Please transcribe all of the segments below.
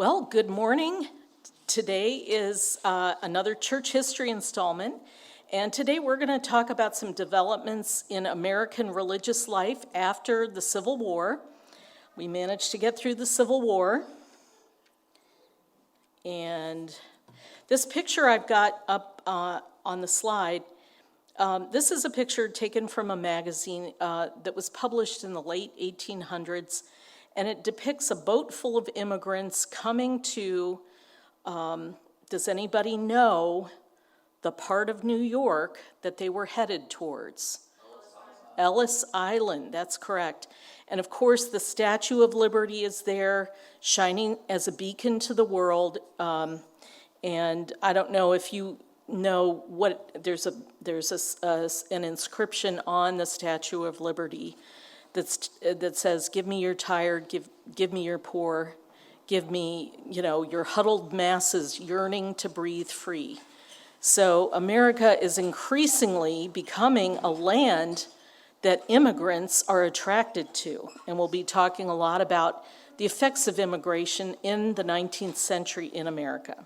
Well, good morning. Today is another church history installment, and today we're going to talk about some developments in American religious life after the Civil War. We managed to get through the Civil War, and this picture I've got up on the slide, this is a picture taken from a magazine that was published in the late 1800s. And it depicts a boat full of immigrants coming to, does anybody know the part of New York that they were headed towards? Ellis Island, that's correct. And of course, the Statue of Liberty is there, shining as a beacon to the world. And I don't know if you know what, there's an inscription on the Statue of Liberty that says, "Give me your tired, give me your poor, give me, your huddled masses yearning to breathe free." So America is increasingly becoming a land that immigrants are attracted to. And we'll be talking a lot about the effects of immigration in the 19th century in America.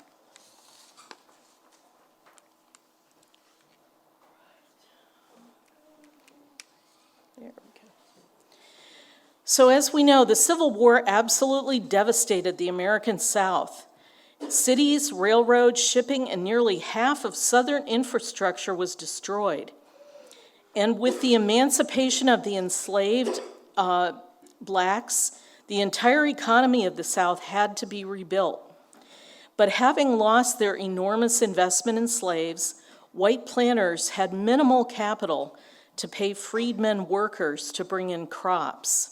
So as we know, the Civil War absolutely devastated the American South. Cities, railroads, shipping, and nearly half of Southern infrastructure was destroyed. And with the emancipation of the enslaved blacks, the entire economy of the South had to be rebuilt. But having lost their enormous investment in slaves, white planters had minimal capital to pay freedmen workers to bring in crops.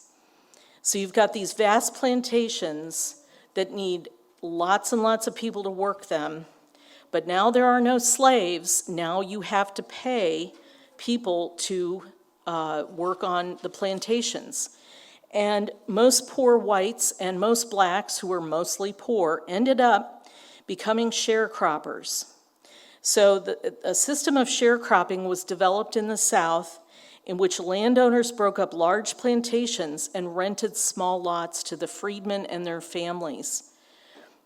So you've got these vast plantations that need lots and lots of people to work them, but now there are no slaves. Now you have to pay people to work on the plantations. And most poor whites and most blacks, who were mostly poor, ended up becoming sharecroppers. So a system of sharecropping was developed in the South, in which landowners broke up large plantations and rented small lots to the freedmen and their families.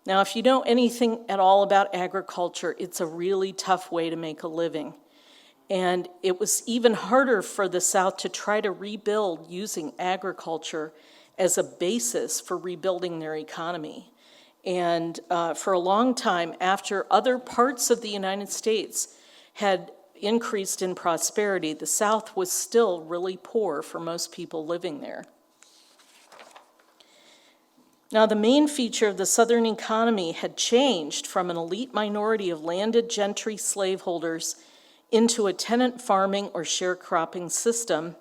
Now, if you know anything at all about agriculture, it's a really tough way to make a living. And it was even harder for the South to try to rebuild using agriculture as a basis for rebuilding their economy. And for a long time, after other parts of the United States had increased in prosperity, the South was still really poor for most people living there. Now, the main feature of the Southern economy had changed from an elite minority of landed gentry slaveholders into a tenant farming or sharecropping system.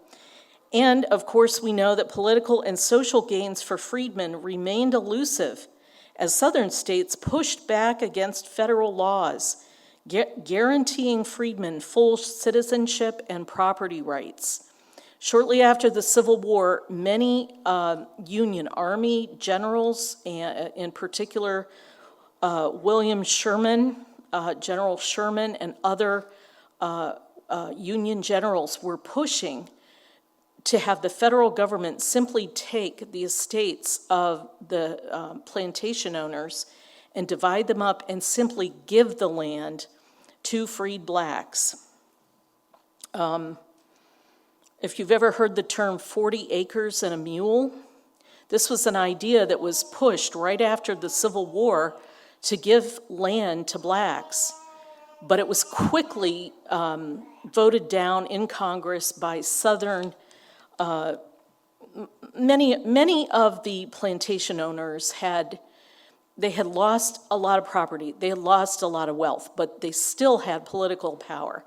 And of course, we know that political and social gains for freedmen remained elusive as Southern states pushed back against federal laws guaranteeing freedmen full citizenship and property rights. Shortly after the Civil War, many Union Army generals, and in particular William Sherman, General Sherman, and other Union generals were pushing to have the federal government simply take the estates of the plantation owners and divide them up and simply give the land to freed blacks. If you've ever heard the term 40 acres and a mule, this was an idea that was pushed right after the Civil War to give land to blacks. But it was quickly voted down in Congress by Southern. Many of the plantation owners had lost a lot of property, they had lost a lot of wealth, but they still had political power.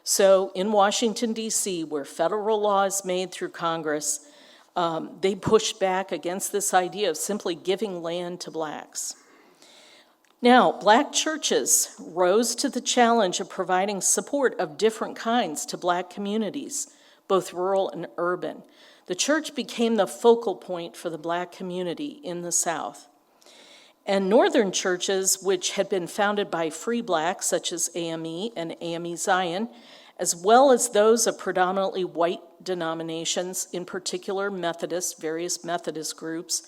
So in Washington, D.C., where federal law is made through Congress, they pushed back against this idea of simply giving land to blacks. Now, black churches rose to the challenge of providing support of different kinds to black communities, both rural and urban. The church became the focal point for the black community in the South. And northern churches, which had been founded by free blacks, such as AME and AME Zion, as well as those of predominantly white denominations, in particular Methodist, various Methodist groups,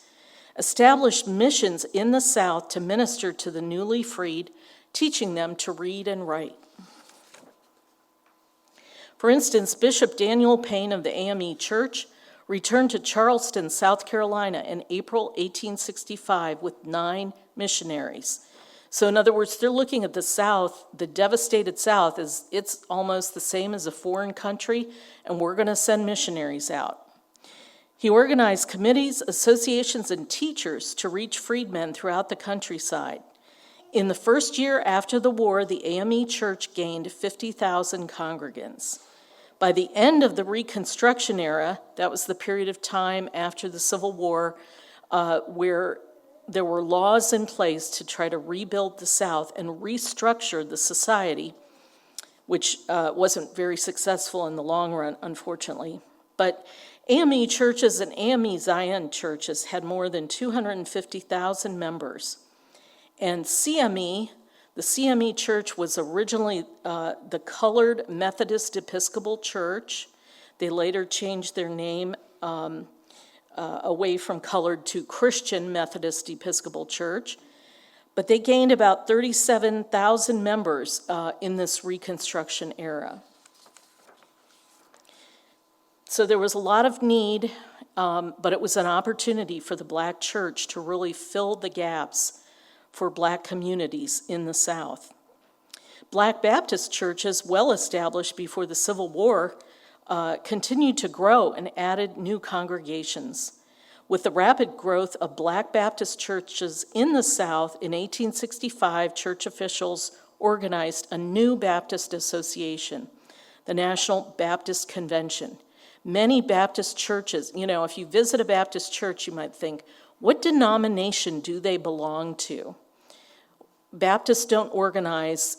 established missions in the South to minister to the newly freed, teaching them to read and write. For instance, Bishop Daniel Payne of the AME Church returned to Charleston, South Carolina in April 1865 with 9 missionaries. So in other words, they're looking at the South, the devastated South, as it's almost the same as a foreign country, and we're going to send missionaries out. He organized committees, associations, and teachers to reach freedmen throughout the countryside. In the first year after the war, the AME Church gained 50,000 congregants. By the end of the Reconstruction era, that was the period of time after the Civil War, where there were laws in place to try to rebuild the South and restructure the society, which wasn't very successful in the long run, unfortunately. But AME churches and AME Zion churches had more than 250,000 members. And CME, the CME Church was originally the Colored Methodist Episcopal Church. They later changed their name away from colored to Christian Methodist Episcopal Church. But they gained about 37,000 members in this Reconstruction era. So there was a lot of need, but it was an opportunity for the Black church to really fill the gaps for Black communities in the South. Black Baptist churches, well established before the Civil War, continued to grow and added new congregations. With the rapid growth of Black Baptist churches in the South, in 1865, church officials organized a new Baptist association, the National Baptist Convention. Many Baptist churches, if you visit a Baptist church, you might think, what denomination do they belong to? Baptists don't organize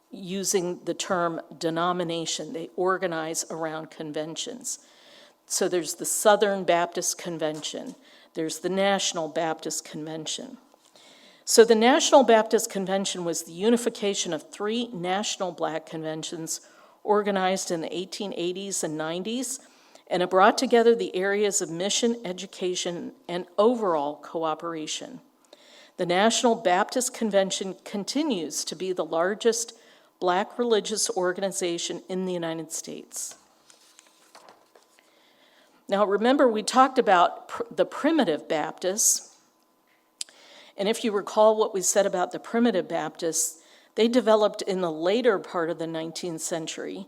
using the term denomination. They organize around conventions. So there's the Southern Baptist Convention. There's the National Baptist Convention. So the National Baptist Convention was the unification of 3 national Black conventions organized in the 1880s and 90s, and it brought together the areas of mission, education, and overall cooperation. The National Baptist Convention continues to be the largest Black religious organization in the United States. Now remember, we talked about the primitive Baptists, and if you recall what we said about the primitive Baptists, they developed in the later part of the 19th century,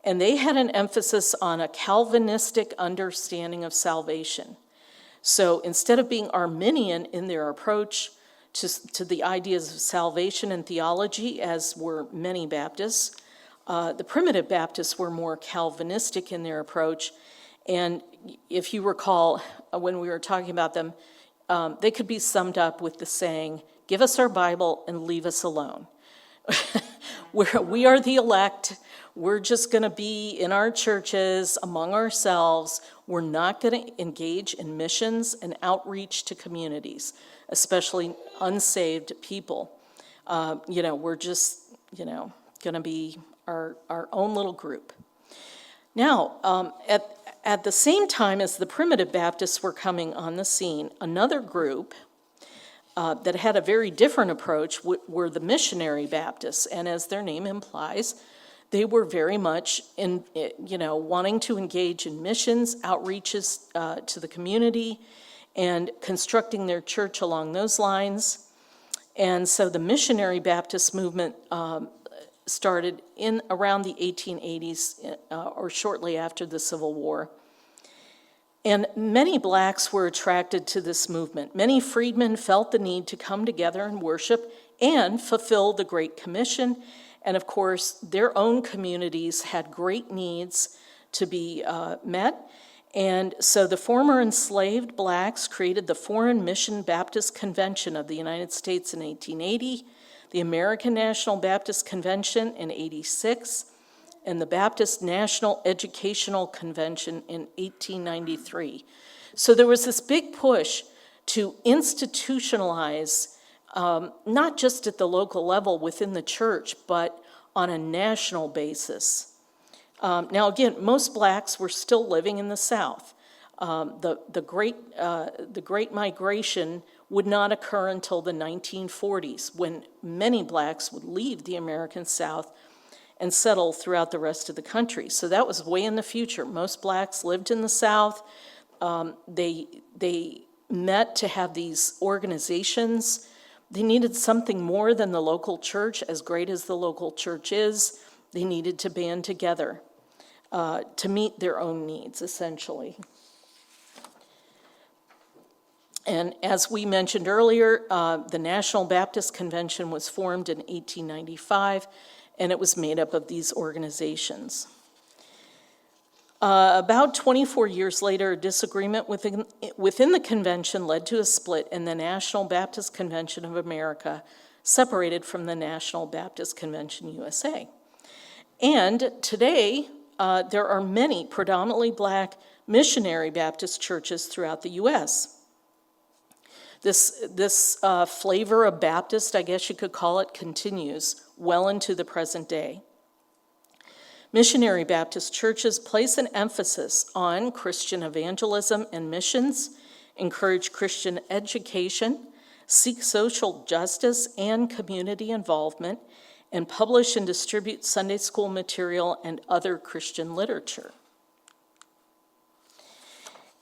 and they had an emphasis on a Calvinistic understanding of salvation. So instead of being Arminian in their approach to the ideas of salvation and theology, as were many Baptists, the primitive Baptists were more Calvinistic in their approach. And if you recall, when we were talking about them, they could be summed up with the saying, give us our Bible and leave us alone. We are the elect. We're just going to be in our churches among ourselves. We're not going to engage in missions and outreach to communities, especially unsaved people. We're just, going to be our own little group. Now, at the same time as the primitive Baptists were coming on the scene, another group that had a very different approach were the missionary Baptists. And as their name implies, they were very much wanting to engage in missions, outreaches to the community, and constructing their church along those lines. And so the missionary Baptist movement started in around the 1880s or shortly after the Civil War. And many Blacks were attracted to this movement. Many freedmen felt the need to come together and worship and fulfill the Great Commission. And of course, their own communities had great needs to be met. And so the former enslaved Blacks created the Foreign Mission Baptist Convention of the United States in 1880, the American National Baptist Convention in 1886, and the Baptist National Educational Convention in 1893. So there was this big push to institutionalize, not just at the local level within the church, but on a national basis. Now again, most Blacks were still living in the South. The Great Migration would not occur until the 1940s, when many blacks would leave the American South and settle throughout the rest of the country. So that was way in the future. Most blacks lived in the South. They met to have these organizations. They needed something more than the local church. As great as the local church is, they needed to band together to meet their own needs, essentially. And as we mentioned earlier, the National Baptist Convention was formed in 1895, and it was made up of these organizations. About 24 years later, a disagreement within the convention led to a split, and the National Baptist Convention of America separated from the National Baptist Convention USA. And today, there are many predominantly black missionary Baptist churches throughout the U.S. This flavor of Baptist, I guess you could call it, continues well into the present day. Missionary Baptist churches place an emphasis on Christian evangelism and missions, encourage Christian education, seek social justice and community involvement, and publish and distribute Sunday school material and other Christian literature.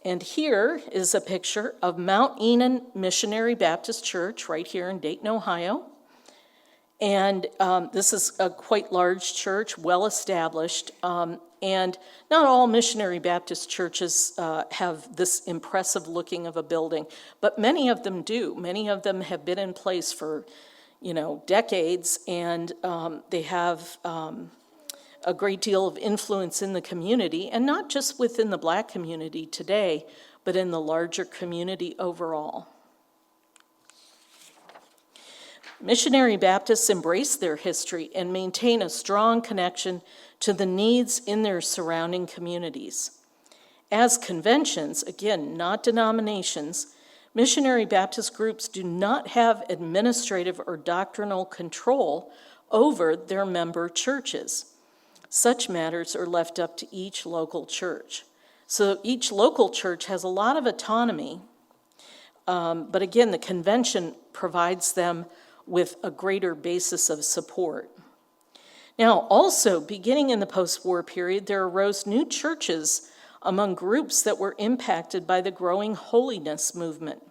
And here is a picture of Mount Enon Missionary Baptist Church right here in Dayton, Ohio. And this is a quite large church, well established. And not all missionary Baptist churches have this impressive looking of a building, but many of them do. Many of them have been in place for, decades, and they have a great deal of influence in the community, and not just within the black community today, but in the larger community overall. Missionary Baptists embrace their history and maintain a strong connection to the needs in their surrounding communities. As conventions, again, not denominations, missionary Baptist groups do not have administrative or doctrinal control over their member churches. Such matters are left up to each local church. So each local church has a lot of autonomy, but again, the convention provides them with a greater basis of support. Now, also, beginning in the post-war period, there arose new churches among groups that were impacted by the growing holiness movement.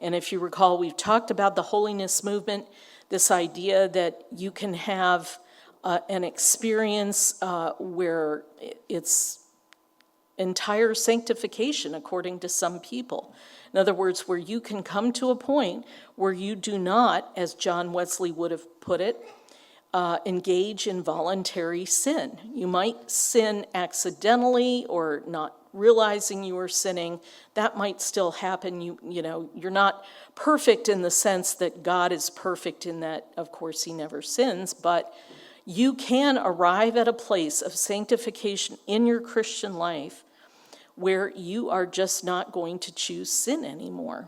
And if you recall, we've talked about the holiness movement, this idea that you can have an experience where it's entire sanctification according to some people. In other words, where you can come to a point where you do not, as John Wesley would have put it, engage in voluntary sin. You might sin accidentally or not realizing you are sinning. That might still happen. You're not perfect in the sense that God is perfect in that, of course, he never sins, but you can arrive at a place of sanctification in your Christian life where you are just not going to choose sin anymore.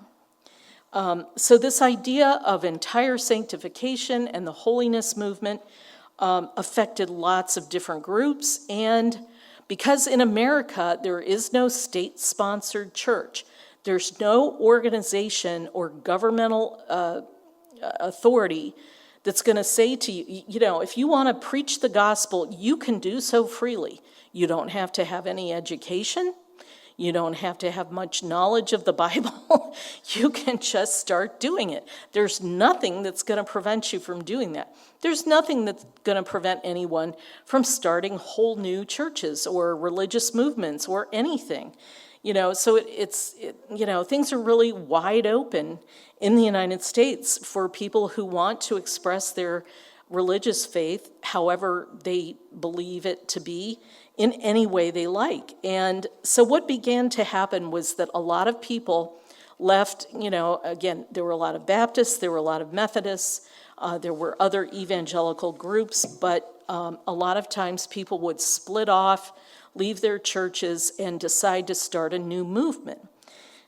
So this idea of entire sanctification and the holiness movement affected lots of different groups, and because in America there is no state-sponsored church, there's no organization or governmental authority that's going to say to you, if you want to preach the gospel, you can do so freely. You don't have to have any education. You don't have to have much knowledge of the Bible. You can just start doing it. There's nothing that's going to prevent you from doing that. There's nothing that's going to prevent anyone from starting whole new churches or religious movements or anything. So things are really wide open in the United States for people who want to express their religious faith however they believe it to be, in any way they like. And so what began to happen was that a lot of people left, again, there were a lot of Baptists, there were a lot of Methodists, there were other evangelical groups, but a lot of times people would split off, leave their churches, and decide to start a new movement.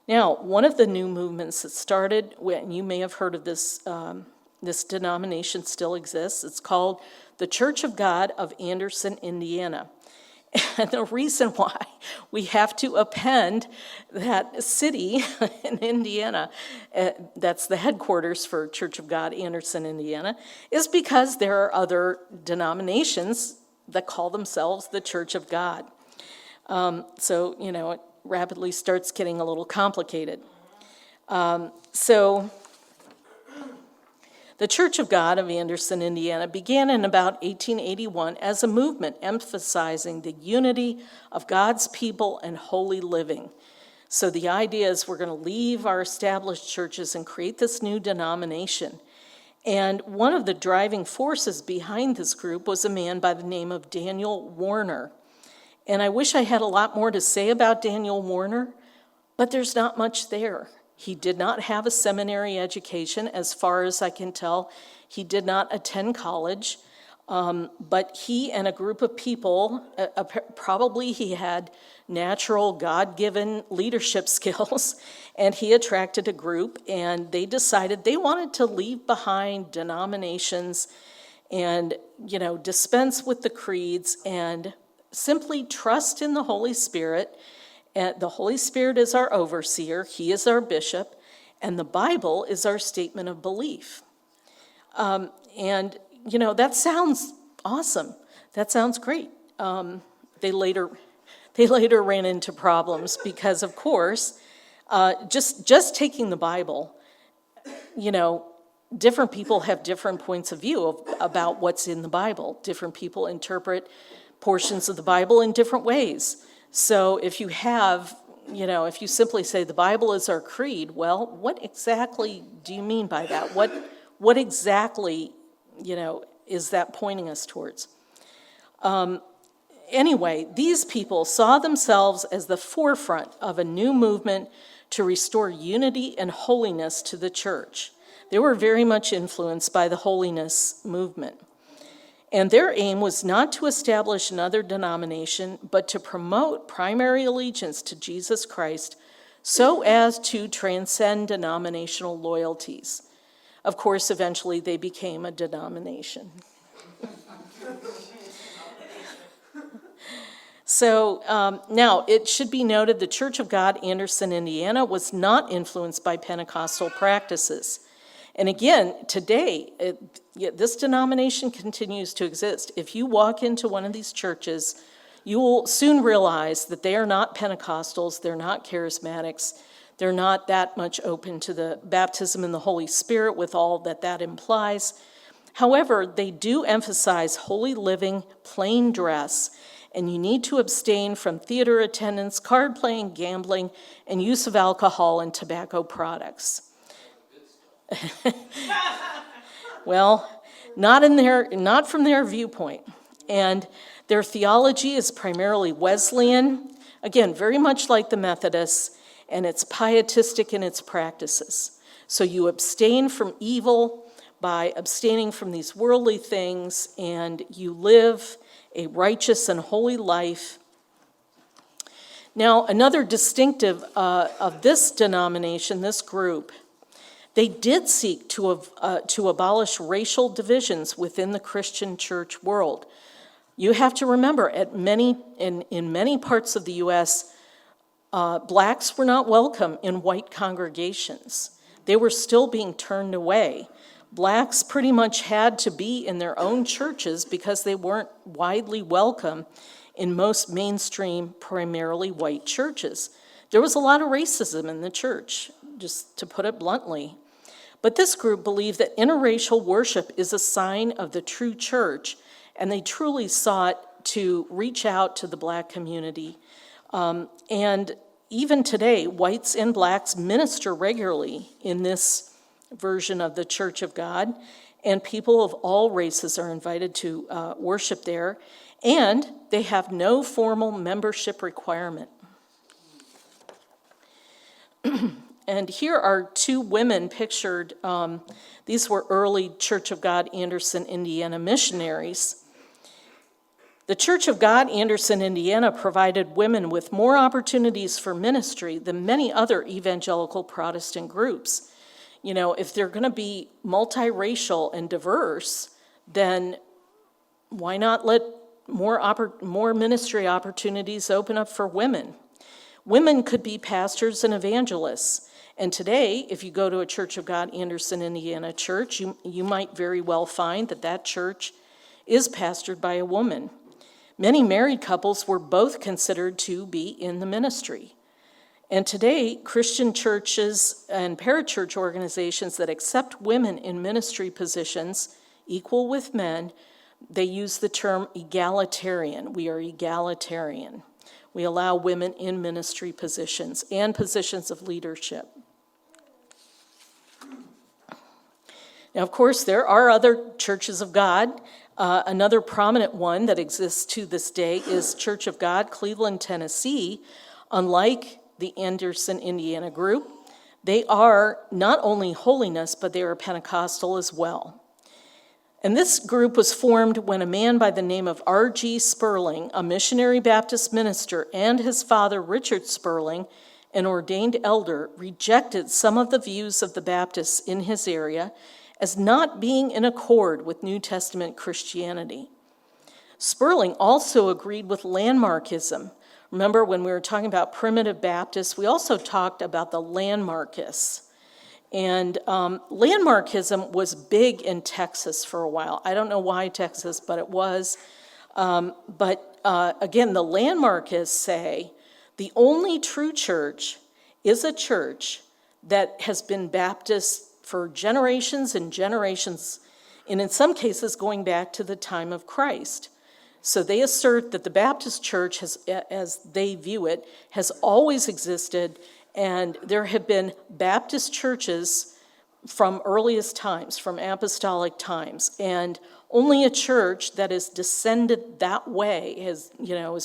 Now, one of the new movements that started, and you may have heard of this, this denomination still exists, it's called the Church of God of Anderson, Indiana. And the reason why we have to append that city in Indiana, that's the headquarters for Church of God, Anderson, Indiana, is because there are other denominations that call themselves the Church of God. So, it rapidly starts getting a little complicated. The Church of God of Anderson, Indiana, began in about 1881 as a movement emphasizing the unity of God's people and holy living. So the idea is we're going to leave our established churches and create this new denomination. And one of the driving forces behind this group was a man by the name of Daniel Warner. And I wish I had a lot more to say about Daniel Warner, but there's not much there. He did not have a seminary education, as far as I can tell. He did not attend college, but he and a group of people, probably he had natural, God-given leadership skills, and he attracted a group, and they decided they wanted to leave behind denominations and, dispense with the creeds and simply trust in the Holy Spirit. And the Holy Spirit is our overseer, he is our bishop, and the Bible is our statement of belief. That sounds awesome. That sounds great. They later ran into problems because, of course, just taking the Bible, different people have different points of view about what's in the Bible. Different people interpret portions of the Bible in different ways. So if you simply say the Bible is our creed, well, what exactly do you mean by that? What exactly, is that pointing us towards? Anyway, these people saw themselves as the forefront of a new movement to restore unity and holiness to the church. They were very much influenced by the holiness movement. And their aim was not to establish another denomination, but to promote primary allegiance to Jesus Christ so as to transcend denominational loyalties. Of course, eventually they became a denomination. Now, it should be noted the Church of God, Anderson, Indiana, was not influenced by Pentecostal practices. And again, today, this denomination continues to exist. If you walk into one of these churches, you will soon realize that they are not Pentecostals, they're not charismatics, they're not that much open to the baptism in the Holy Spirit with all that implies. However, they do emphasize holy living, plain dress, and you need to abstain from theater attendance, card playing, gambling, and use of alcohol and tobacco products. Well, not from their viewpoint. And their theology is primarily Wesleyan, again, very much like the Methodists, and it's pietistic in its practices. So you abstain from evil by abstaining from these worldly things, and you live a righteous and holy life. Now, another distinctive of this denomination, this group, they did seek to abolish racial divisions within the Christian church world. You have to remember, in many parts of the U.S., blacks were not welcome in white congregations. They were still being turned away. Blacks pretty much had to be in their own churches because they weren't widely welcome in most mainstream, primarily white churches. There was a lot of racism in the church, just to put it bluntly. But this group believed that interracial worship is a sign of the true church, and they truly sought to reach out to the black community. And even today, whites and blacks minister regularly in this version of the Church of God, and people of all races are invited to worship there, and they have no formal membership requirement. And here are two women pictured. These were early Church of God, Anderson, Indiana missionaries. The Church of God, Anderson, Indiana provided women with more opportunities for ministry than many other evangelical Protestant groups. If they're going to be multiracial and diverse, then why not let more ministry opportunities open up for women. Women could be pastors and evangelists. And today, if you go to a Church of God, Anderson, Indiana church, you might very well find that church is pastored by a woman. Many married couples were both considered to be in the ministry. And today, Christian churches and parachurch organizations that accept women in ministry positions equal with men, they use the term egalitarian. We are egalitarian. We allow women in ministry positions and positions of leadership. Now, of course, there are other churches of God. Another prominent one that exists to this day is Church of God, Cleveland, Tennessee. Unlike the Anderson, Indiana group, they are not only holiness, but they are Pentecostal as well. And this group was formed when a man by the name of R.G. Sperling, a missionary Baptist minister, and his father, Richard Sperling, an ordained elder, rejected some of the views of the Baptists in his area as not being in accord with New Testament Christianity. Sperling also agreed with landmarkism. Remember, when we were talking about primitive Baptists, we also talked about the landmarkists. And landmarkism was big in Texas for a while. I don't know why Texas, but it was. Again, the landmarkists say the only true church is a church that has been Baptist for generations and generations, and in some cases going back to the time of Christ. So they assert that the Baptist church, as they view it, has always existed, and there have been Baptist churches from earliest times, from apostolic times, and only a church that is descended that way is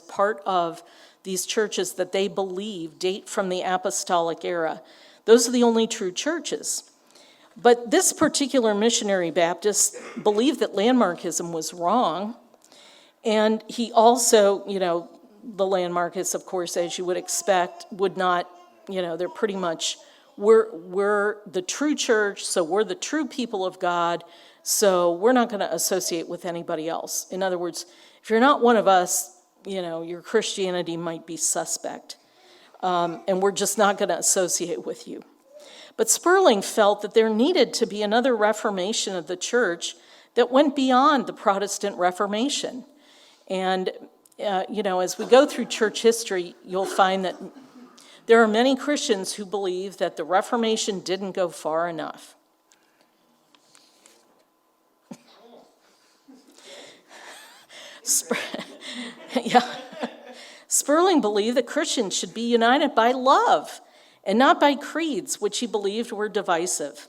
part of these churches that they believe date from the apostolic era. Those are the only true churches. But this particular missionary Baptist believed that landmarkism was wrong, and he also, the landmarkists, of course, as you would expect, would not, they're pretty much, we're the true church, so we're the true people of God, so we're not going to associate with anybody else. In other words, if you're not one of us, your Christianity might be suspect, and we're just not going to associate with you. But Sperling felt that there needed to be another reformation of the church that went beyond the Protestant Reformation. And, as we go through church history, you'll find that there are many Christians who believe that the Reformation didn't go far enough. Sperling believed that Christians should be united by love and not by creeds, which he believed were divisive.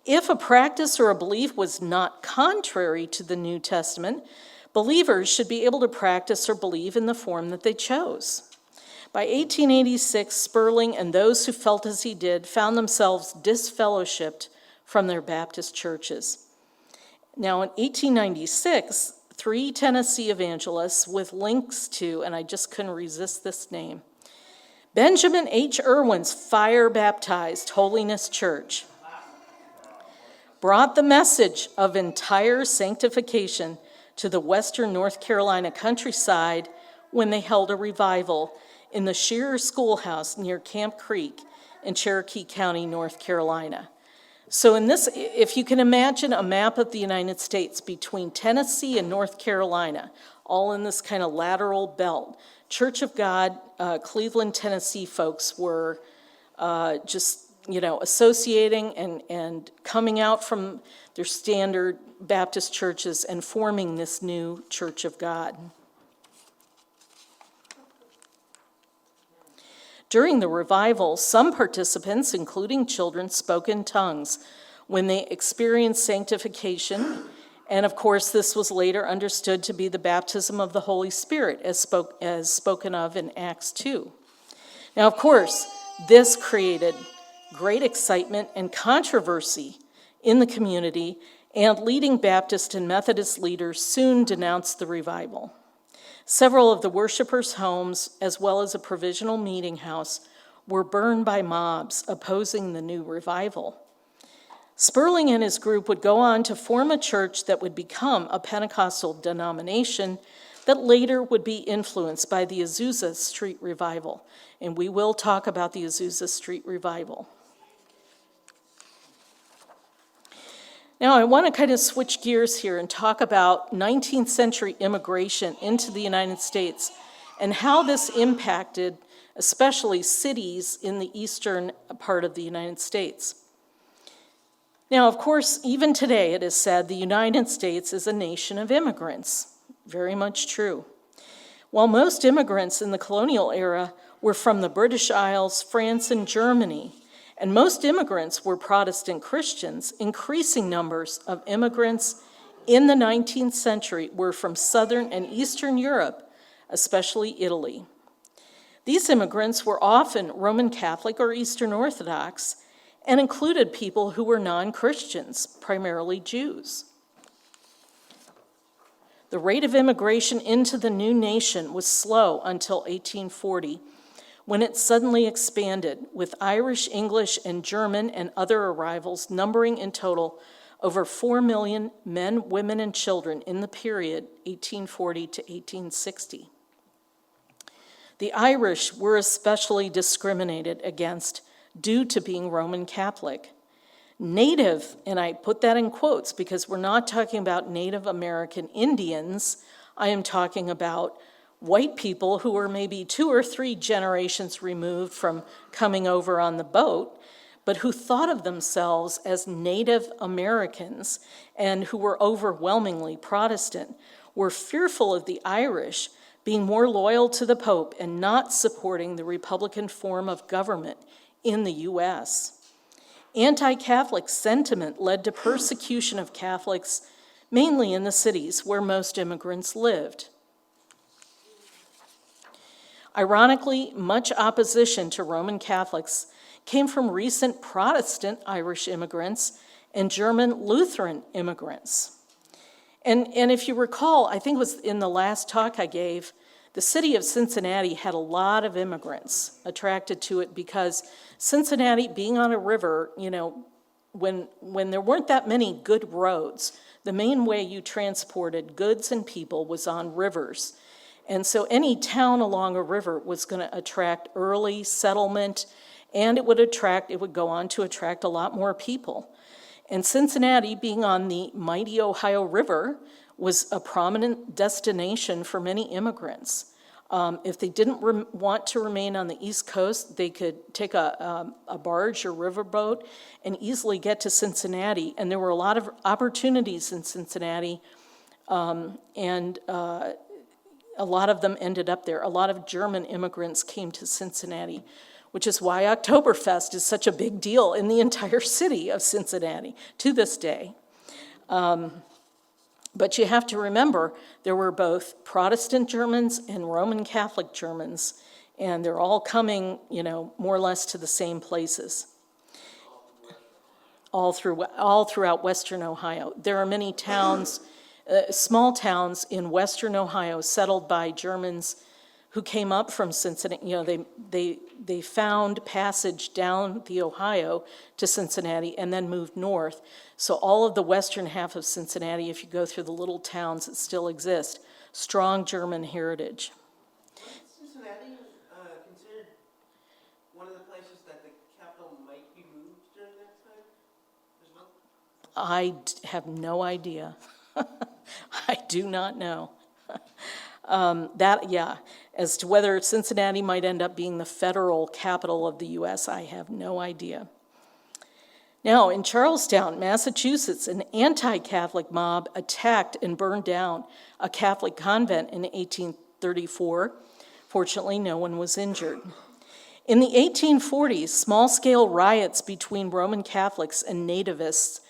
If a practice or a belief was not contrary to the New Testament, believers should be able to practice or believe in the form that they chose. By 1886, Sperling and those who felt as he did found themselves disfellowshipped from their Baptist churches. Now, in 1896, 3 Tennessee evangelists with links to, and I just couldn't resist this name, Benjamin H. Irwin's fire-baptized Holiness Church, brought the message of entire sanctification to the western North Carolina countryside when they held a revival in the Shearer Schoolhouse near Camp Creek in Cherokee County, North Carolina. So in this, if you can imagine a map of the United States between Tennessee and North Carolina, all in this kind of lateral belt, Church of God, Cleveland, Tennessee folks were associating and coming out from their standard Baptist churches and forming this new Church of God. During the revival, some participants, including children, spoke in tongues when they experienced sanctification. And of course, this was later understood to be the baptism of the Holy Spirit, as spoken of in Acts 2. Now, of course, this created great excitement and controversy in the community, and leading Baptist and Methodist leaders soon denounced the revival. Several of the worshipers' homes, as well as a provisional meeting house, were burned by mobs opposing the new revival. Sperling and his group would go on to form a church that would become a Pentecostal denomination that later would be influenced by the Azusa Street Revival. And we will talk about the Azusa Street Revival. Now, I want to kind of switch gears here and talk about 19th century immigration into the United States and how this impacted especially cities in the eastern part of the United States. Now, of course, even today it is said the United States is a nation of immigrants. Very much true. While most immigrants in the colonial era were from the British Isles, France, and Germany, and most immigrants were Protestant Christians, increasing numbers of immigrants in the 19th century were from Southern and Eastern Europe, especially Italy. These immigrants were often Roman Catholic or Eastern Orthodox and included people who were non-Christians, primarily Jews. The rate of immigration into the new nation was slow until 1840, when it suddenly expanded, with Irish, English, and German and other arrivals numbering in total over 4 million men, women, and children in the period 1840 to 1860. The Irish were especially discriminated against due to being Roman Catholic. Native, and I put that in quotes because we're not talking about Native American Indians, I am talking about white people who were maybe 2 or 3 generations removed from coming over on the boat, but who thought of themselves as Native Americans and who were overwhelmingly Protestant, were fearful of the Irish being more loyal to the Pope and not supporting the Republican form of government in the U.S. Anti-Catholic sentiment led to persecution of Catholics, mainly in the cities where most immigrants lived. Ironically, much opposition to Roman Catholics came from recent Protestant Irish immigrants and German Lutheran immigrants. And if you recall, I think it was in the last talk I gave, the city of Cincinnati had a lot of immigrants attracted to it because Cincinnati, being on a river, when there weren't that many good roads, the main way you transported goods and people was on rivers. And so any town along a river was going to attract early settlement, and it would go on to attract a lot more people. And Cincinnati, being on the mighty Ohio River, was a prominent destination for many immigrants. If they didn't want to remain on the East Coast, they could take a barge or riverboat and easily get to Cincinnati. And there were a lot of opportunities in Cincinnati, and a lot of them ended up there. A lot of German immigrants came to Cincinnati, which is why Oktoberfest is such a big deal in the entire city of Cincinnati to this day. But you have to remember, there were both Protestant Germans and Roman Catholic Germans, and they're all coming, more or less to the same places, all throughout Western Ohio. There are many towns, small towns in Western Ohio settled by Germans who came up from Cincinnati. They found passage down the Ohio to Cincinnati and then moved north. So all of the western half of Cincinnati, if you go through the little towns that still exist, strong German heritage. Was Cincinnati considered one of the places that the capital might be moved during that time as well? I have no idea. I do not know. As to whether Cincinnati might end up being the federal capital of the U.S., I have no idea. Now, in Charlestown, Massachusetts, an anti-Catholic mob attacked and burned down a Catholic convent in 1834. Fortunately, no one was injured. In the 1840s, small-scale riots between Roman Catholics and nativists,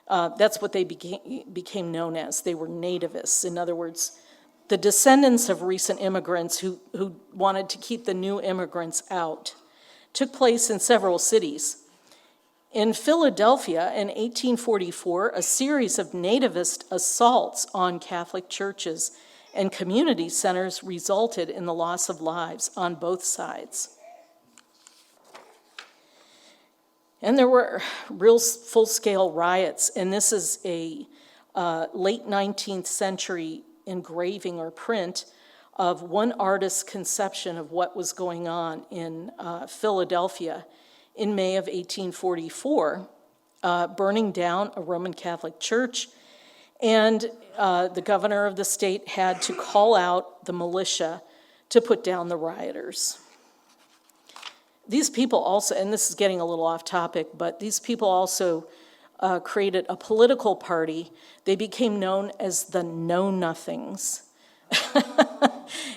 that's what they became known as. They were nativists. In other words, the descendants of recent immigrants who wanted to keep the new immigrants out, took place in several cities. In Philadelphia in 1844, a series of nativist assaults on Catholic churches and community centers resulted in the loss of lives on both sides. And there were real full-scale riots, and this is a late 19th century engraving or print of one artist's conception of what was going on in Philadelphia in May of 1844, burning down a Roman Catholic church, and the governor of the state had to call out the militia to put down the rioters. These people also, and this is getting a little off topic, but these people also created a political party. They became known as the Know-Nothings.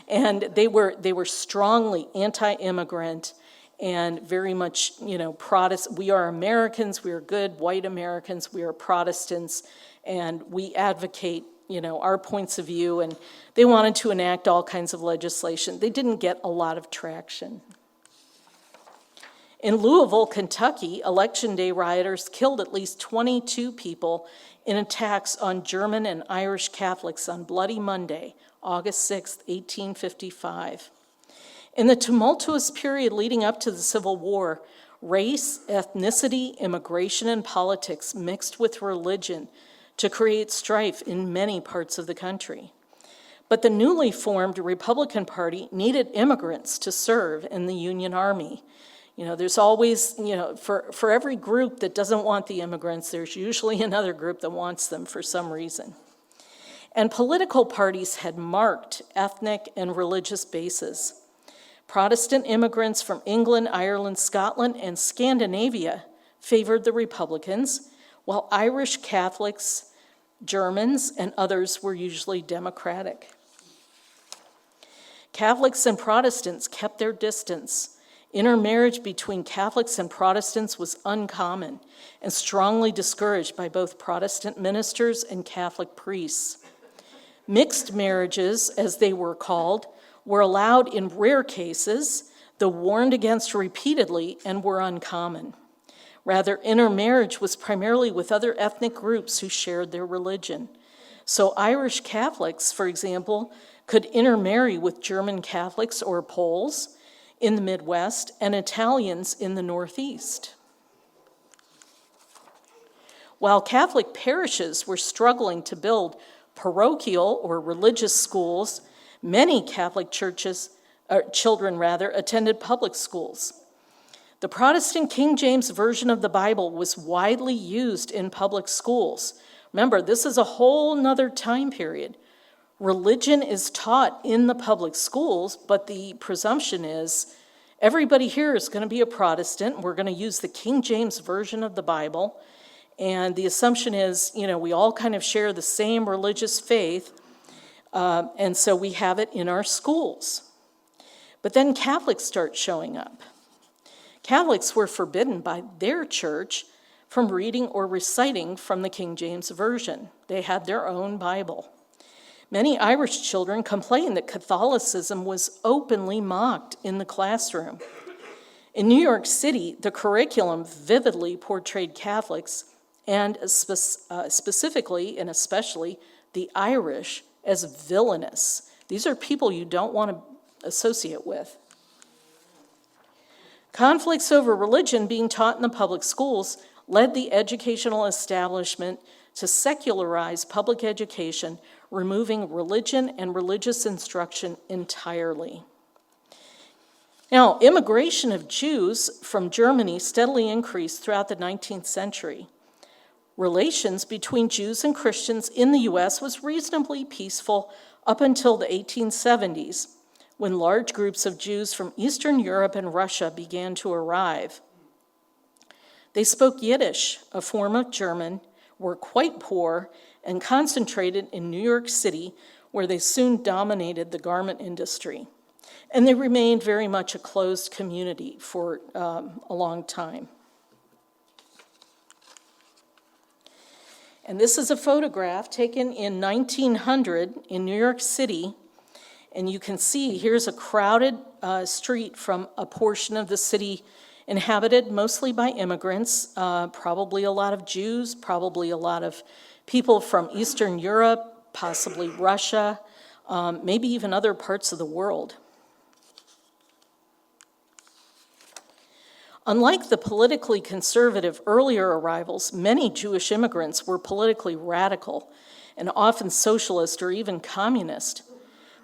And they were strongly anti-immigrant and very much, Protestant. We are Americans, we are good white Americans, we are Protestants, and we advocate, our points of view, and they wanted to enact all kinds of legislation. They didn't get a lot of traction. In Louisville, Kentucky, Election Day rioters killed at least 22 people in attacks on German and Irish Catholics on Bloody Monday, August 6, 1855. In the tumultuous period leading up to the Civil War, race, ethnicity, immigration, and politics mixed with religion to create strife in many parts of the country. But the newly formed Republican Party needed immigrants to serve in the Union Army. There's always, for every group that doesn't want the immigrants, there's usually another group that wants them for some reason. And political parties had marked ethnic and religious bases. Protestant immigrants from England, Ireland, Scotland, and Scandinavia favored the Republicans, while Irish Catholics, Germans, and others were usually Democratic. Catholics and Protestants kept their distance. Intermarriage between Catholics and Protestants was uncommon and strongly discouraged by both Protestant ministers and Catholic priests. Mixed marriages, as they were called, were allowed in rare cases, though warned against repeatedly, and were uncommon. Rather, intermarriage was primarily with other ethnic groups who shared their religion. So Irish Catholics, for example, could intermarry with German Catholics or Poles in the Midwest and Italians in the Northeast. While Catholic parishes were struggling to build parochial or religious schools, many Catholic children attended public schools. The Protestant King James Version of the Bible was widely used in public schools. Remember, this is a whole nother time period. Religion is taught in the public schools, but the presumption is everybody here is going to be a Protestant. We're going to use the King James Version of the Bible. And the assumption is, we all kind of share the same religious faith, and so we have it in our schools. But then Catholics start showing up. Catholics were forbidden by their church from reading or reciting from the King James Version. They had their own Bible. Many Irish children complained that Catholicism was openly mocked in the classroom. In New York City, the curriculum vividly portrayed Catholics, and specifically and especially the Irish, as villainous. These are people you don't want to associate with. Conflicts over religion being taught in the public schools led the educational establishment to secularize public education, removing religion and religious instruction entirely. Now, immigration of Jews from Germany steadily increased throughout the 19th century. Relations between Jews and Christians in the U.S. was reasonably peaceful up until the 1870s, when large groups of Jews from Eastern Europe and Russia began to arrive. They spoke Yiddish, a form of German, were quite poor, and concentrated in New York City, where they soon dominated the garment industry. And they remained very much a closed community for a long time. And this is a photograph taken in 1900 in New York City. And you can see here's a crowded street from a portion of the city inhabited mostly by immigrants, probably a lot of Jews, probably a lot of people from Eastern Europe, possibly Russia, maybe even other parts of the world. Unlike the politically conservative earlier arrivals, many Jewish immigrants were politically radical and often socialist or even communist.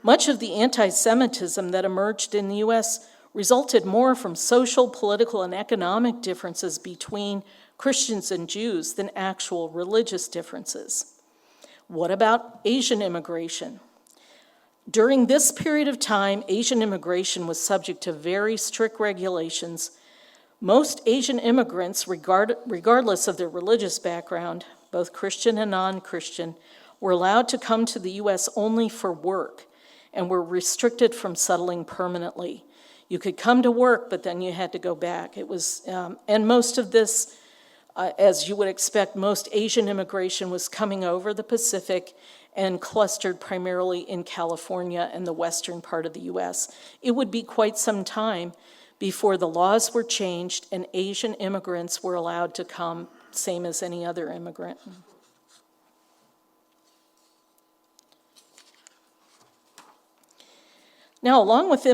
Much of the anti-Semitism that emerged in the U.S. resulted more from social, political, and economic differences between Christians and Jews than actual religious differences. What about Asian immigration? During this period of time, Asian immigration was subject to very strict regulations. Most Asian immigrants, regardless of their religious background, both Christian and non-Christian, were allowed to come to the U.S. only for work and were restricted from settling permanently. You could come to work, but then you had to go back. It was, and most of this, as you would expect, most Asian immigration was coming over the Pacific and clustered primarily in California and the western part of the U.S. It would be quite some time before the laws were changed and Asian immigrants were allowed to come, same as any other immigrant. Now, along with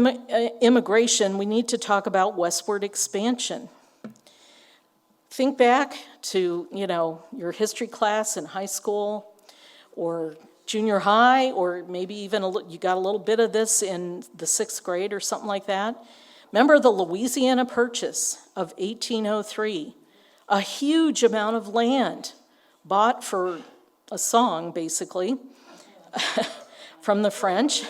immigration, we need to talk about westward expansion. Think back to, your history class in high school or junior high, or maybe even you got a little bit of this in the 6th grade or something like that. Remember the Louisiana Purchase of 1803, a huge amount of land bought for a song, basically, from the French.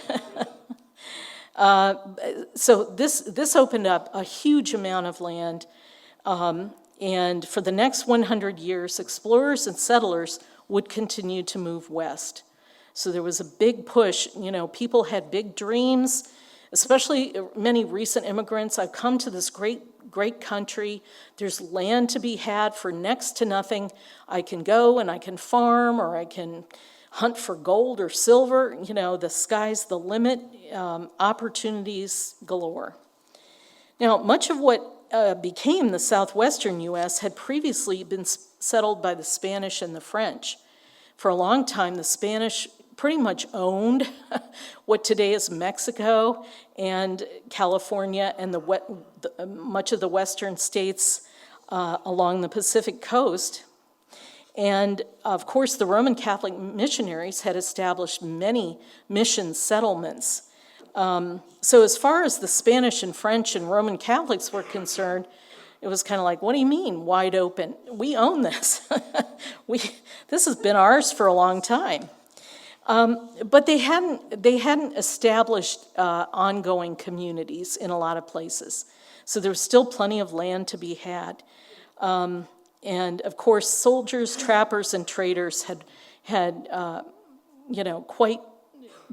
So this opened up a huge amount of land, and for the next 100 years, explorers and settlers would continue to move west. So there was a big push. People had big dreams, especially many recent immigrants. I've come to this great country. There's land to be had for next to nothing. I can go and I can farm, or I can hunt for gold or silver. The sky's the limit. Opportunities galore. Now, much of what became the southwestern U.S. had previously been settled by the Spanish and the French. For a long time, the Spanish pretty much owned what today is Mexico and California and much of the western states along the Pacific coast. And of course, the Roman Catholic missionaries had established many mission settlements. So as far as the Spanish and French and Roman Catholics were concerned, it was kind of like, what do you mean, wide open? We own this. This has been ours for a long time. But they hadn't established ongoing communities in a lot of places. So there was still plenty of land to be had. And of course, soldiers, trappers, and traders had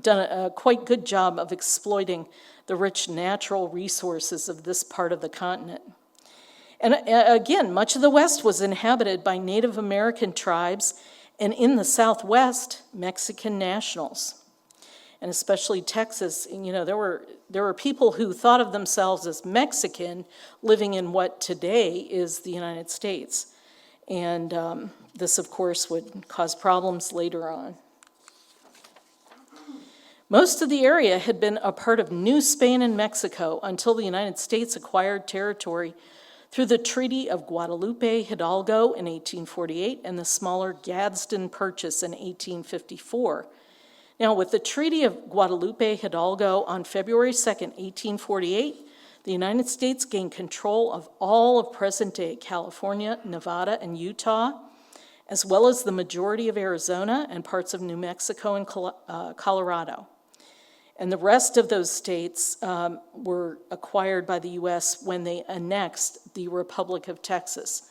done a quite good job of exploiting the rich natural resources of this part of the continent. And again, much of the West was inhabited by Native American tribes, and in the Southwest, Mexican nationals, and especially Texas. There were people who thought of themselves as Mexican living in what today is the United States. And this, of course, would cause problems later on. Most of the area had been a part of New Spain and Mexico until the United States acquired territory through the Treaty of Guadalupe Hidalgo in 1848 and the smaller Gadsden Purchase in 1854. Now, with the Treaty of Guadalupe Hidalgo on February 2nd, 1848, the United States gained control of all of present-day California, Nevada, and Utah, as well as the majority of Arizona and parts of New Mexico and Colorado. And the rest of those states were acquired by the U.S. when they annexed the Republic of Texas.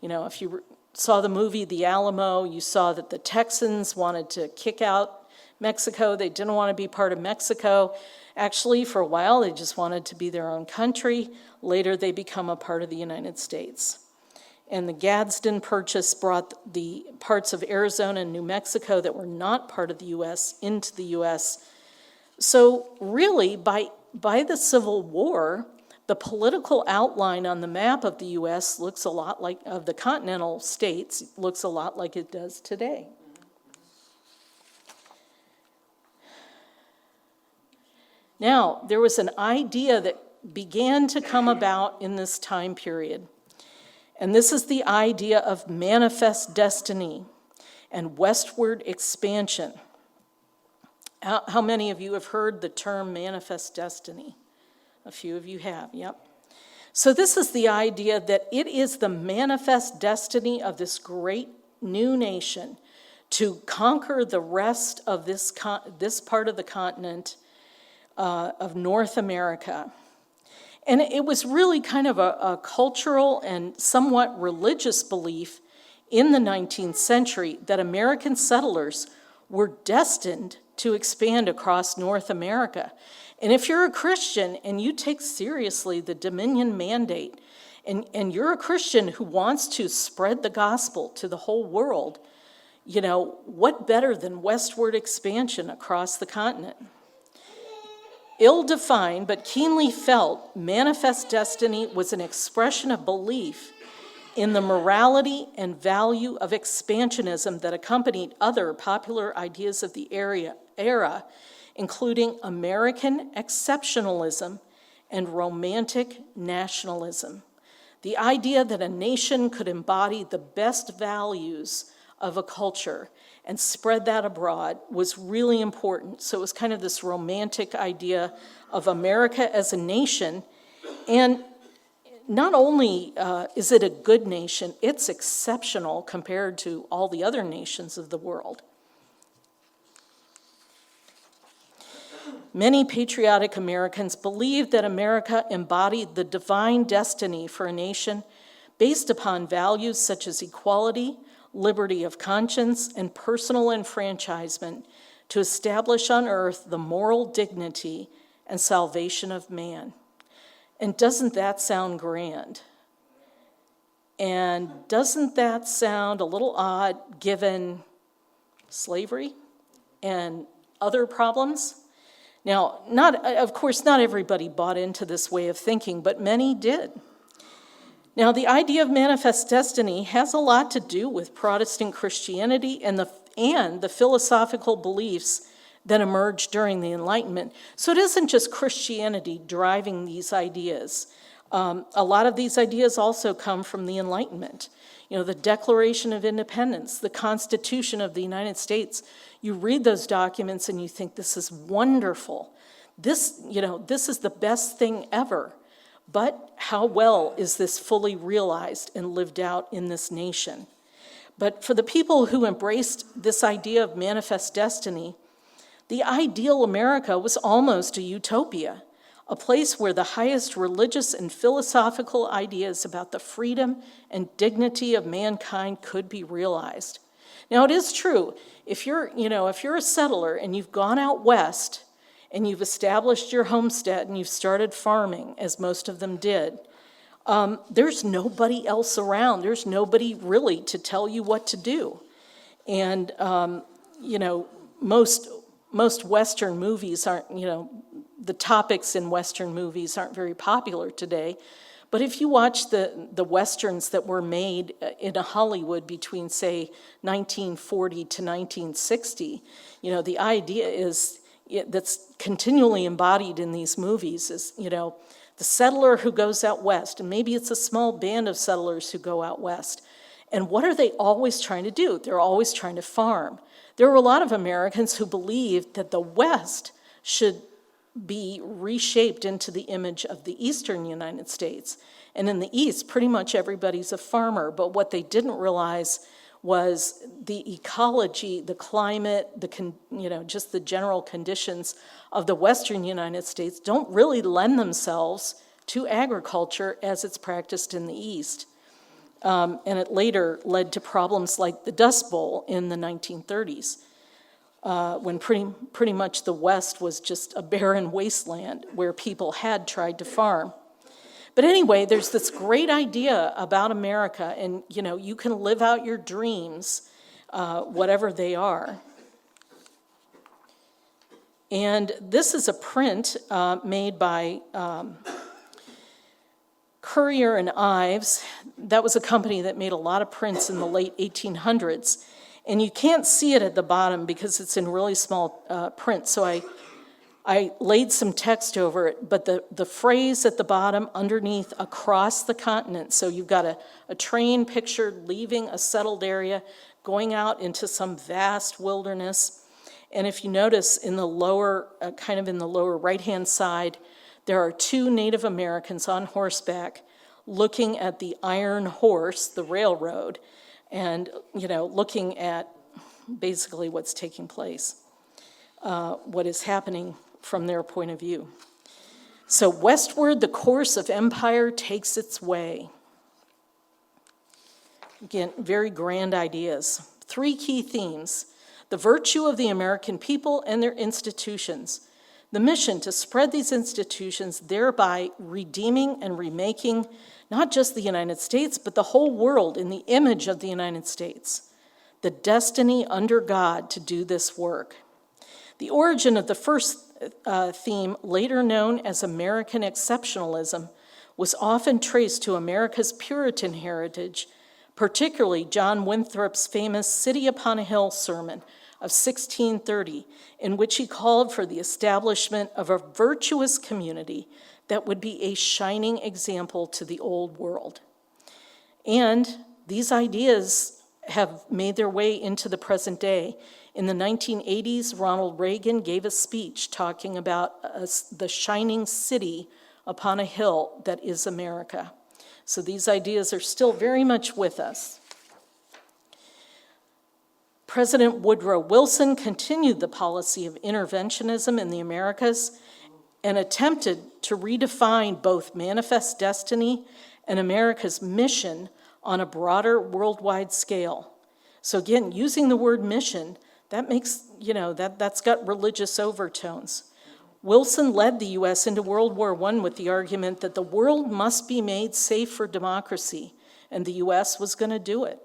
If you saw the movie The Alamo, you saw that the Texans wanted to kick out Mexico. They didn't want to be part of Mexico. Actually, for a while, they just wanted to be their own country. Later, they become a part of the United States. And the Gadsden Purchase brought the parts of Arizona and New Mexico that were not part of the U.S. into the U.S. So really, by the Civil War, the political outline on the map of the U.S. looks a lot like, of the continental states, looks a lot like it does today. Now, there was an idea that began to come about in this time period, and this is the idea of manifest destiny. and westward expansion. How many of you have heard the term manifest destiny? A few of you have, yep. So this is the idea that it is the manifest destiny of this great new nation to conquer the rest of this part of the continent of North America. And it was really kind of a cultural and somewhat religious belief in the 19th century that American settlers were destined to expand across North America. And if you're a Christian and you take seriously the Dominion Mandate, and you're a Christian who wants to spread the gospel to the whole world, you know, what better than westward expansion across the continent? Ill-defined but keenly felt, manifest destiny was an expression of belief in the morality and value of expansionism that accompanied other popular ideas of the era, including American exceptionalism and romantic nationalism. The idea that a nation could embody the best values of a culture and spread that abroad was really important. So it was kind of this romantic idea of America as a nation. And not only is it a good nation, it's exceptional compared to all the other nations of the world. Many patriotic Americans believed that America embodied the divine destiny for a nation based upon values such as equality, liberty of conscience, and personal enfranchisement to establish on earth the moral dignity and salvation of man. And doesn't that sound grand? And doesn't that sound a little odd given slavery and other problems? Now, of course, not everybody bought into this way of thinking, but many did. Now, the idea of manifest destiny has a lot to do with Protestant Christianity and the philosophical beliefs that emerged during the Enlightenment. So it isn't just Christianity driving these ideas. A lot of these ideas also come from the Enlightenment. You know, the Declaration of Independence, the Constitution of the United States. You read those documents and you think, this is wonderful. This is the best thing ever. But how well is this fully realized and lived out in this nation? But for the people who embraced this idea of manifest destiny, the ideal America was almost a utopia, a place where the highest religious and philosophical ideas about the freedom and dignity of mankind could be realized. Now, it is true, if you're a settler and you've gone out west and you've established your homestead and you've started farming, as most of them did, there's nobody else around. There's nobody really to tell you what to do. And, most Western movies aren't, the topics in Western movies aren't very popular today. But if you watch the Westerns that were made in Hollywood between, say, 1940 to 1960, the idea is that's continually embodied in these movies is, the settler who goes out west, and maybe it's a small band of settlers who go out west. And what are they always trying to do? They're always trying to farm. There were a lot of Americans who believed that the West should be reshaped into the image of the eastern United States. And in the East, pretty much everybody's a farmer. But what they didn't realize was the ecology, the climate, just the general conditions of the Western United States don't really lend themselves to agriculture as it's practiced in the East. And it later led to problems like the Dust Bowl in the 1930s, when pretty much the West was just a barren wasteland where people had tried to farm. But anyway, there's this great idea about America, and you can live out your dreams, whatever they are. And this is a print made by Currier and Ives. That was a company that made a lot of prints in the late 1800s. And you can't see it at the bottom because it's in really small print. So I laid some text over it, but the phrase at the bottom underneath, across the continent. So you've got a train pictured leaving a settled area, going out into some vast wilderness. And if you notice in the lower, kind of in the lower right-hand side, there are two Native Americans on horseback looking at the iron horse, the railroad, and, looking at basically what's taking place, what is happening from their point of view. So westward, the course of empire takes its way. Again, very grand ideas. 3 key themes: the virtue of the American people and their institutions, the mission to spread these institutions, thereby redeeming and remaking not just the United States, but the whole world in the image of the United States, the destiny under God to do this work. The origin of the first theme, later known as American exceptionalism, was often traced to America's Puritan heritage, particularly John Winthrop's famous City Upon a Hill sermon of 1630, in which he called for the establishment of a virtuous community that would be a shining example to the old world. And these ideas have made their way into the present day. In the 1980s, Ronald Reagan gave a speech talking about the shining city upon a hill that is America. So these ideas are still very much with us. President Woodrow Wilson continued the policy of interventionism in the Americas and attempted to redefine both manifest destiny and America's mission on a broader worldwide scale. So again, using the word mission, that makes, that's got religious overtones. Wilson led the U.S. into World War I with the argument that the world must be made safe for democracy, and the U.S. was going to do it.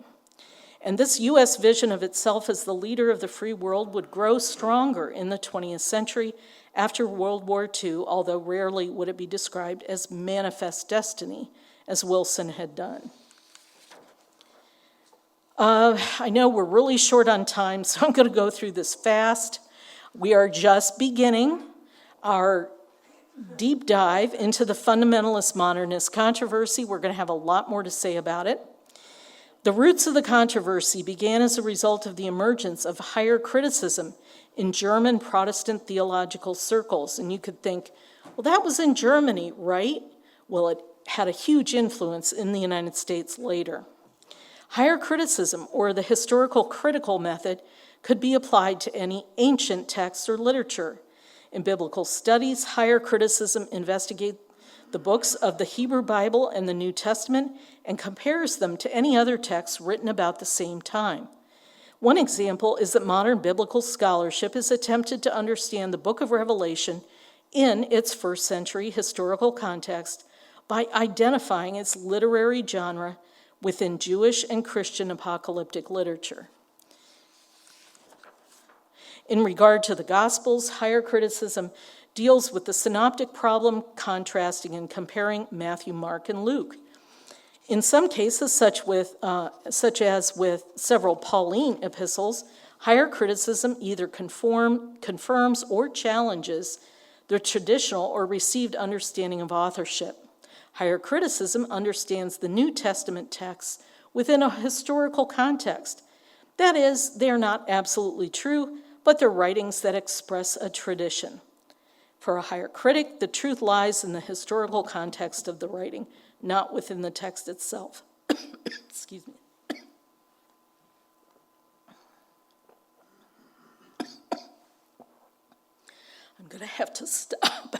And this U.S. vision of itself as the leader of the free world would grow stronger in the 20th century after World War II, although rarely would it be described as manifest destiny, as Wilson had done. I know we're really short on time, so I'm going to go through this fast. We are just beginning our deep dive into the fundamentalist modernist controversy. We're going to have a lot more to say about it. The roots of the controversy began as a result of the emergence of higher criticism in German Protestant theological circles. And you could think, well, that was in Germany, right? Well, it had a huge influence in the United States later. Higher criticism, or the historical critical method, could be applied to any ancient text or literature. In biblical studies, higher criticism investigates the books of the Hebrew Bible and the New Testament and compares them to any other texts written about the same time. One example is that modern biblical scholarship has attempted to understand the book of Revelation in its first century historical context by identifying its literary genre within Jewish and Christian apocalyptic literature. In regard to the Gospels, higher criticism deals with the synoptic problem, contrasting and comparing Matthew, Mark, and Luke. In some cases, such as with several Pauline epistles, higher criticism either confirms or challenges the traditional or received understanding of authorship. Higher criticism understands the New Testament texts within a historical context. That is, they are not absolutely true, but they're writings that express a tradition. For a higher critic, the truth lies in the historical context of the writing, not within the text itself. Excuse me. I'm going to have to stop.